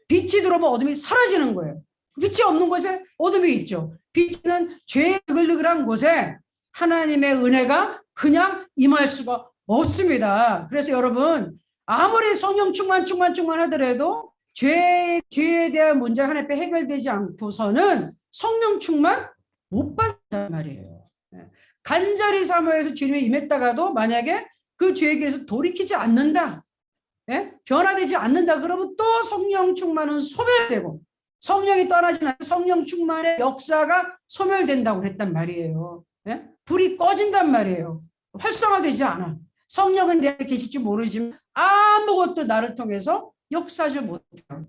빛이 들어오면 어둠이 사라지는 거예요. 빛이 없는 곳에 어둠이 있죠. 빛은 죄의 느글느글한 곳에 하나님의 은혜가 그냥 임할 수가 없습니다. 그래서 여러분 아무리 성령 충만 하더라도 죄에 대한 문제가 하나 해결되지 않고서는 성령 충만 못 받는단 말이에요. 간절히 사모해서 주님이 임했다가도 만약에 그 죄에 대해서 돌이키지 않는다. 변화되지 않는다 그러면 또 성령 충만은 소멸되고 성령이 떠나지는 않아요. 성령 충만의 역사가 소멸된다고 그랬단 말이에요. 예? 불이 꺼진단 말이에요. 활성화되지 않아. 성령은 내 안에 계실지 모르지만 아무것도 나를 통해서 역사하지 못해요.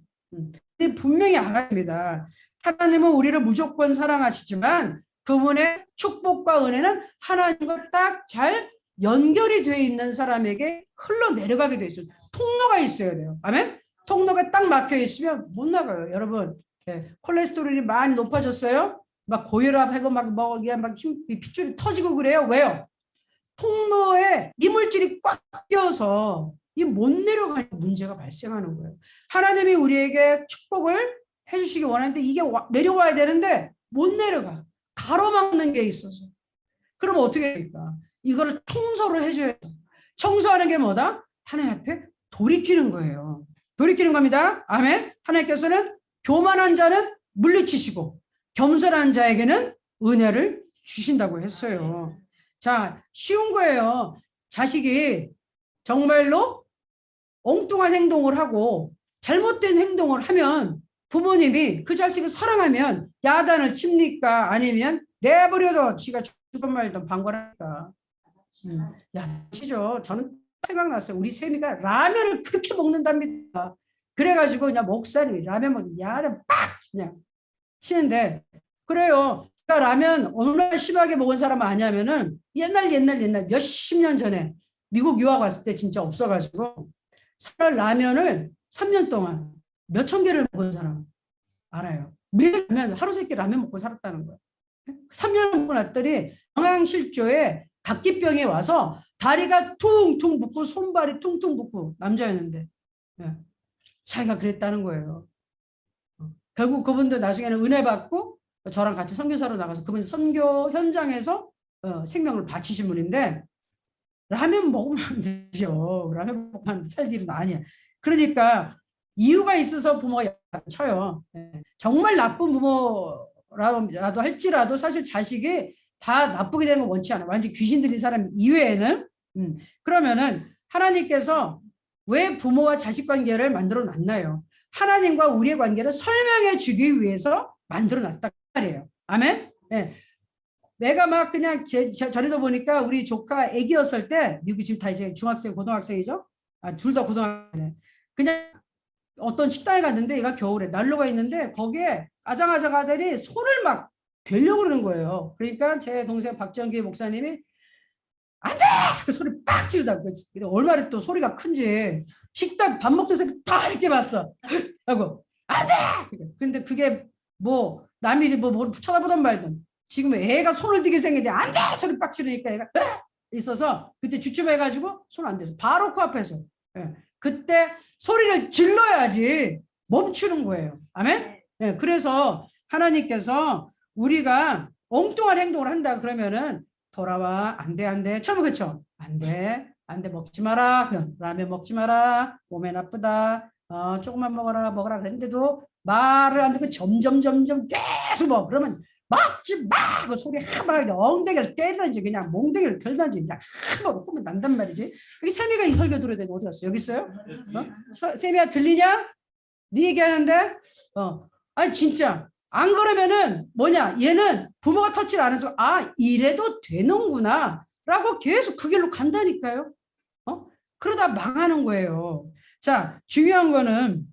근데 분명히 알아야 됩니다. 하나님은 우리를 무조건 사랑하시지만 그분의 축복과 은혜는 하나님과 딱 잘 연결이 되어 있는 사람에게 흘러내려가게 돼 있어요. 통로가 있어야 돼요. 아멘? 통로가 딱 막혀 있으면 못 나가요. 여러분, 예, 콜레스테롤이 많이 높아졌어요? 막 고혈압하고 막 핏줄이 터지고 그래요. 왜요? 통로에 이물질이 꽉 껴서 이 못 내려가는 문제가 발생하는 거예요. 하나님이 우리에게 축복을 해주시기 원하는데 이게 내려와야 되는데 못 내려가. 가로막는 게 있어서. 그럼 어떻게 됩니까? 이거를 청소를 해줘야 돼. 청소하는 게 뭐다? 하나님 앞에 돌이키는 거예요. 돌이키는 겁니다. 아멘. 하나님께서는 교만한 자는 물리치시고 겸손한 자에게는 은혜를 주신다고 했어요. 자, 쉬운 거예요. 자식이 정말로 엉뚱한 행동을 하고 잘못된 행동을 하면 부모님이 그 자식을 사랑하면 야단을 칩니까? 아니면 내버려둬 지가 죽은 말든 방관할까? 야단치죠. 저는 생각났어요. 우리 세미가 라면을 그렇게 먹는답니다. 그래가지고 그냥 목사님이 라면 먹으면 야를 빡 그냥 치는데 그래요. 그러니까 라면 얼마나 심하게 먹은 사람 아니냐면은 옛날 몇십 년 전에 미국 유학 왔을 때 진짜 없어가지고 라면을 3년 동안 몇천 개를 먹은 사람 알아요. 매일 라면 하루 세끼 라면 먹고 살았다는 거예요. 3년 먹고 났더니 영양실조에 각기병이 와서 다리가 퉁퉁 붓고 손발이 퉁퉁 붓고 남자였는데 자기가 그랬다는 거예요. 결국 그분도 나중에는 은혜 받고 저랑 같이 선교사로 나가서 그분 선교 현장에서 생명을 바치신 분인데 라면 먹으면 안 되죠. 라면 먹으면 살 일은 아니야. 그러니까 이유가 있어서 부모가 쳐요. 정말 나쁜 부모라도 할지라도 사실 자식이 다 나쁘게 되는 거 원치 않아. 완전 귀신 들린 사람 이외에는. 그러면은 하나님께서 왜 부모와 자식 관계를 만들어 놨나요? 하나님과 우리의 관계를 설명해 주기 위해서 만들어 놨단 말이에요. 아멘? 네. 내가 막 그냥 저리도 보니까 우리 조카 애기였을 때 미국이 지금 다 이제 중학생 고등학생이죠. 둘 다 고등학생. 그냥 어떤 식당에 갔는데 얘가 겨울에 난로가 있는데 거기에 아장아장 아들이 손을 막 대려고 그러는 거예요. 그러니까 제 동생 박정기 목사님이 안 돼! 그 소리 빡 지르다. 얼마나 또 소리가 큰지 식당 밥 먹던 사람이 다 이렇게 봤어. 하고 안 돼! 근데 그게 뭐 남이 뭐 쳐다보던 말든 지금 애가 손을 들게 생겼는데 안 돼! 소리 빡 지르니까 애가 있어서 그때 주춤해가지고 손 안 대서 바로 코앞에서 그때 소리를 질러야지 멈추는 거예요. 아멘? 그래서 하나님께서 우리가 엉뚱한 행동을 한다 그러면은 돌아와 안 돼 처음에 그렇죠? 안 돼 먹지 마라 라면 먹지 마라 몸에 나쁘다 조금만 먹어라 그랬는데도 말을 안 듣고 점점 계속 먹어. 그러면 먹지 마! 그 소리 한번 엉덩이를 때리든지 그냥 몽둥이를 들든지 그냥 한번 보면 난단 말이지. 여기 세미가 이 설교 들어야 되는데 어디 갔어? 여기 있어요? 세미야 들리냐? 네 얘기하는데 아니 진짜 안 그러면은 뭐냐 얘는 부모가 터치를 안 해서 이래도 되는구나 라고 계속 그 길로 간다니까요. 그러다 망하는 거예요. 자, 중요한 거는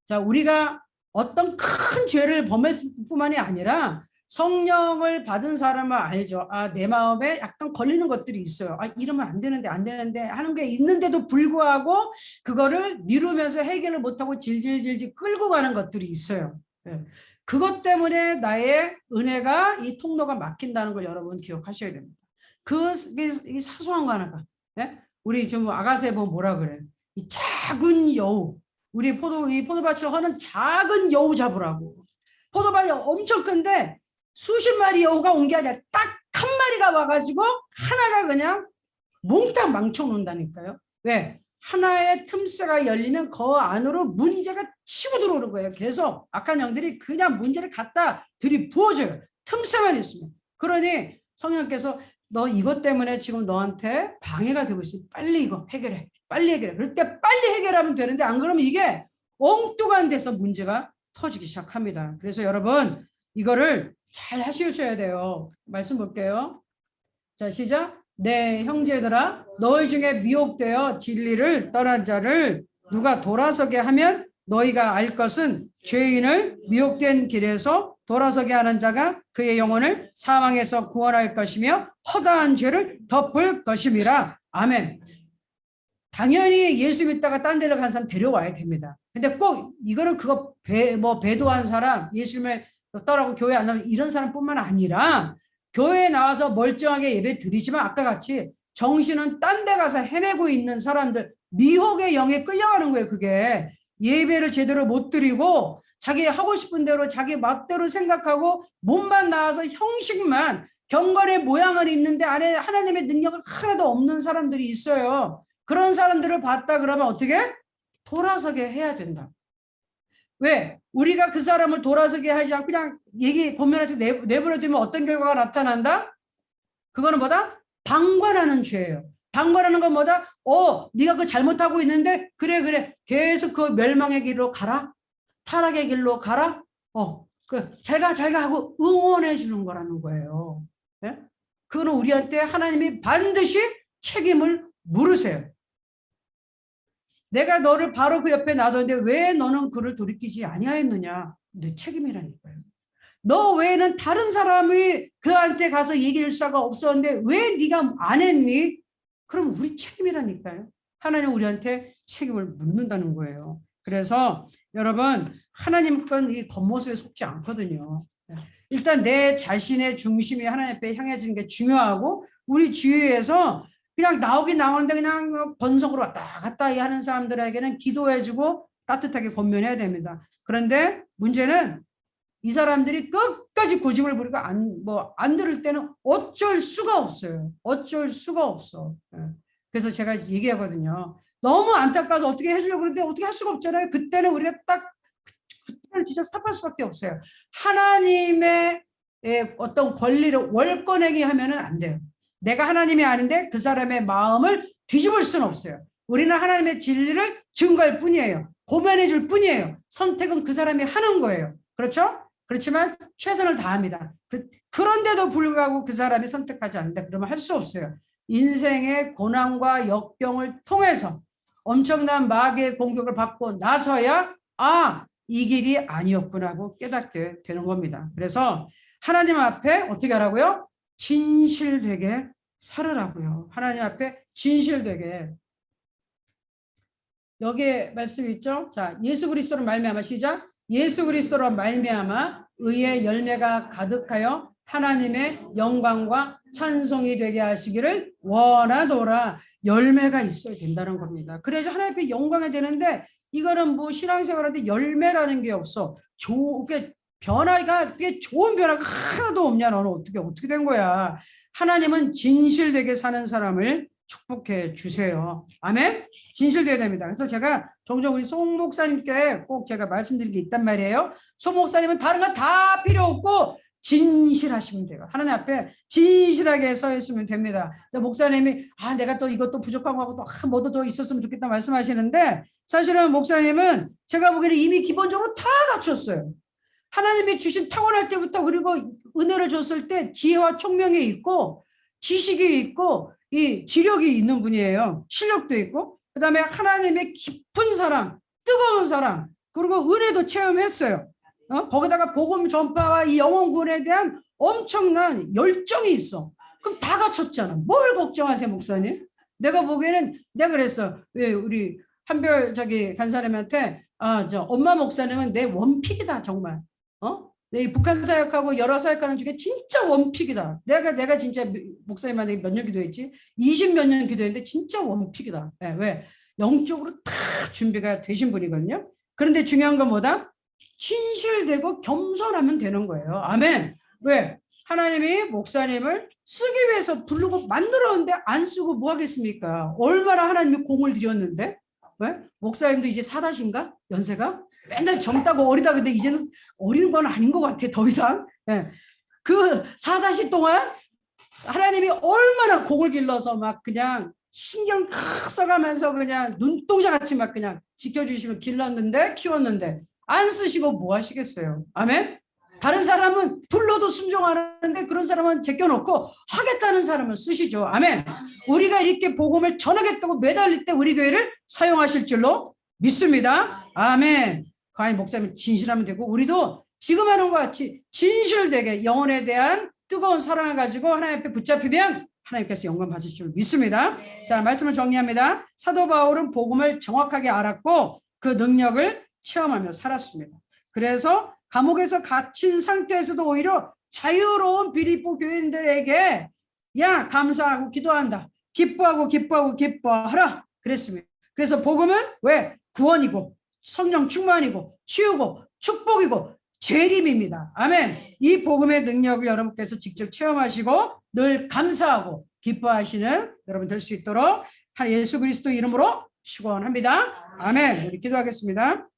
자 우리가 어떤 큰 죄를 범했을 뿐만이 아니라 성령을 받은 사람은 알죠. 내 마음에 약간 걸리는 것들이 있어요. 이러면 안 되는데 하는 게 있는데도 불구하고 그거를 미루면서 해결을 못하고 질질 끌고 가는 것들이 있어요. 그것 때문에 나의 은혜가 이 통로가 막힌다는 걸 여러분 기억하셔야 됩니다. 이 사소한 거 하나가. 우리 지금 아가서에 보면 뭐라 그래? 이 작은 여우. 우리 포도밭을 하는 작은 여우 잡으라고. 포도밭이 엄청 큰데 수십 마리 여우가 온 게 아니라 딱 한 마리가 와가지고 하나가 그냥 몽땅 망쳐놓는다니까요. 왜? 하나의 틈새가 열리면 그 안으로 문제가 치고 들어오는 거예요. 그래서 악한 영들이 그냥 문제를 갖다 들이부어줘요. 틈새만 있으면. 그러니 성령께서 너 이것 때문에 지금 너한테 방해가 되고 있어. 빨리 이거 해결해. 빨리 해결해. 그럴 때 빨리 해결하면 되는데 안 그러면 이게 엉뚱한 데서 문제가 터지기 시작합니다. 그래서 여러분 이거를 잘 하셔야 돼요. 말씀 볼게요. 자, 시작. 내 형제들아, 너희 중에 미혹되어 진리를 떠난 자를 누가 돌아서게 하면 너희가 알 것은 죄인을 미혹된 길에서 돌아서게 하는 자가 그의 영혼을 사망에서 구원할 것이며 허다한 죄를 덮을 것임이라. 아멘. 당연히 예수 믿다가 딴 데로 간 사람 데려와야 됩니다. 근데 꼭 이거는 그거 배도한 사람, 예수님을 떠나고 교회 안 나오는 이런 사람뿐만 아니라 교회에 나와서 멀쩡하게 예배 드리지만 아까 같이 정신은 딴 데 가서 헤매고 있는 사람들, 미혹의 영에 끌려가는 거예요. 그게 예배를 제대로 못 드리고 자기 하고 싶은 대로 자기 맛대로 생각하고 몸만 나와서 형식만 경건의 모양을 입는데 안에 하나님의 능력을 하나도 없는 사람들이 있어요. 그런 사람들을 봤다 그러면 어떻게? 돌아서게 해야 된다. 왜? 우리가 그 사람을 돌아서게 하지 않고 그냥 얘기 권면해서 내버려두면 어떤 결과가 나타난다? 그거는 뭐다? 방관하는 죄예요. 방관하는 건 뭐다? 네가 그거 잘못하고 있는데 그래 계속 그 멸망의 길로 가라. 타락의 길로 가라. 잘가 하고 응원해 주는 거라는 거예요. 예? 그거는 우리한테 하나님이 반드시 책임을 물으세요. 내가 너를 바로 그 옆에 놔뒀는데 왜 너는 그를 돌이키지 아니하였느냐? 내 책임이라니까요. 너 외에는 다른 사람이 그한테 가서 얘기할 수가 없었는데 왜 네가 안 했니? 그럼 우리 책임이라니까요. 하나님 우리한테 책임을 묻는다는 거예요. 그래서 여러분 하나님 건 이 겉모습에 속지 않거든요. 일단 내 자신의 중심이 하나님 앞에 향해지는 게 중요하고 우리 주위에서 그냥 나오긴 나오는데 그냥 번성으로 왔다 갔다 하는 사람들에게는 기도해주고 따뜻하게 권면해야 됩니다. 그런데 문제는 이 사람들이 끝까지 고집을 부리고 안 들을 때는 어쩔 수가 없어요. 어쩔 수가 없어. 그래서 제가 얘기하거든요. 너무 안타까워서 어떻게 해주려고 그러는데 어떻게 할 수가 없잖아요. 그때는 우리가 그때는 진짜 스탑할 수밖에 없어요. 하나님의 어떤 권리를 월권행위 하면은 안 돼요. 내가 하나님이 아닌데 그 사람의 마음을 뒤집을 수는 없어요. 우리는 하나님의 진리를 증거할 뿐이에요. 고면해 줄 뿐이에요. 선택은 그 사람이 하는 거예요. 그렇죠? 그렇지만 최선을 다합니다. 그런데도 불구하고 그 사람이 선택하지 않는다. 그러면 할 수 없어요. 인생의 고난과 역경을 통해서 엄청난 마귀의 공격을 받고 나서야 이 길이 아니었구나 하고 깨닫게 되는 겁니다. 그래서 하나님 앞에 어떻게 하라고요? 진실되게 살으라고요. 하나님 앞에 진실되게. 여기에 말씀이 있죠. 자, 예수 그리스도로 말미암아 시작. 예수 그리스도로 말미암아 의의 열매가 가득하여 하나님의 영광과 찬송이 되게 하시기를 원하노라. 열매가 있어야 된다는 겁니다. 그래서 하나님 앞에 영광이 되는데 이거는 뭐 신앙생활한테 열매라는 게 없어. 변화가 그게 좋은 변화가 하나도 없냐. 너는 어떻게 된 거야. 하나님은 진실되게 사는 사람을 축복해 주세요. 아멘. 진실되어야 됩니다. 그래서 제가 종종 우리 송 목사님께 꼭 제가 말씀드린 게 있단 말이에요. 송 목사님은 다른 거 다 필요 없고 진실하시면 돼요. 하나님 앞에 진실하게 서 있으면 됩니다. 목사님이 내가 또 이것도 부족한 거 하고 또 뭐도 더 있었으면 좋겠다 말씀하시는데 사실은 목사님은 제가 보기에는 이미 기본적으로 다 갖췄어요. 하나님이 주신 타고날 때부터 그리고 은혜를 줬을 때 지혜와 총명이 있고 지식이 있고 이 지력이 있는 분이에요. 실력도 있고 그다음에 하나님의 깊은 사랑, 뜨거운 사랑 그리고 은혜도 체험했어요. 거기다가 복음 전파와 이 영혼 구원에 대한 엄청난 열정이 있어. 그럼 다 갖췄잖아. 뭘 걱정하세요, 목사님? 내가 보기에는 내가 그랬어. 왜 우리 한별 간사람한테 엄마 목사님은 내 원픽이다 정말. 내 북한 사역하고 여러 사역하는 중에 진짜 원픽이다. 내가 진짜 목사님한테 몇 년 기도했지? 20몇 년 기도했는데 진짜 원픽이다. 왜? 영적으로 다 준비가 되신 분이거든요. 그런데 중요한 건 뭐다? 진실되고 겸손하면 되는 거예요. 아멘. 왜? 하나님이 목사님을 쓰기 위해서 부르고 만들었는데 안 쓰고 뭐 하겠습니까? 얼마나 하나님이 공을 들였는데? 왜? 목사님도 이제 4다신가? 연세가? 맨날 젊다고 어리다 근데 이제는 어린 건 아닌 것 같아 더 이상. 그 4다시 동안 하나님이 얼마나 공을 길러서 막 그냥 신경 칵 써가면서 그냥 눈동자 같이 막 그냥 지켜주시면 키웠는데 안 쓰시고 뭐 하시겠어요? 아멘? 다른 사람은 불러도 순종하는데 그런 사람은 제껴놓고 하겠다는 사람은 쓰시죠. 아멘? 우리가 이렇게 복음을 전하겠다고 매달릴 때 우리 교회를 사용하실 줄로 믿습니다. 아멘. 과연 목사님 진실하면 되고 우리도 지금 하는 것 같이 진실되게 영혼에 대한 뜨거운 사랑을 가지고 하나님 앞에 붙잡히면 하나님께서 영광 받으실 줄 믿습니다. 자, 말씀을 정리합니다. 사도 바울은 복음을 정확하게 알았고 그 능력을 체험하며 살았습니다. 그래서 감옥에서 갇힌 상태에서도 오히려 자유로운 빌립보 교인들에게 야, 감사하고 기도한다. 기뻐하고 기뻐하라. 그랬습니다. 그래서 복음은 왜? 구원이고 성령 충만이고 치유고 축복이고 재림입니다. 아멘. 이 복음의 능력을 여러분께서 직접 체험하시고 늘 감사하고 기뻐하시는 여러분 될 수 있도록 예수 그리스도 이름으로 축원합니다. 아멘. 우리 기도하겠습니다.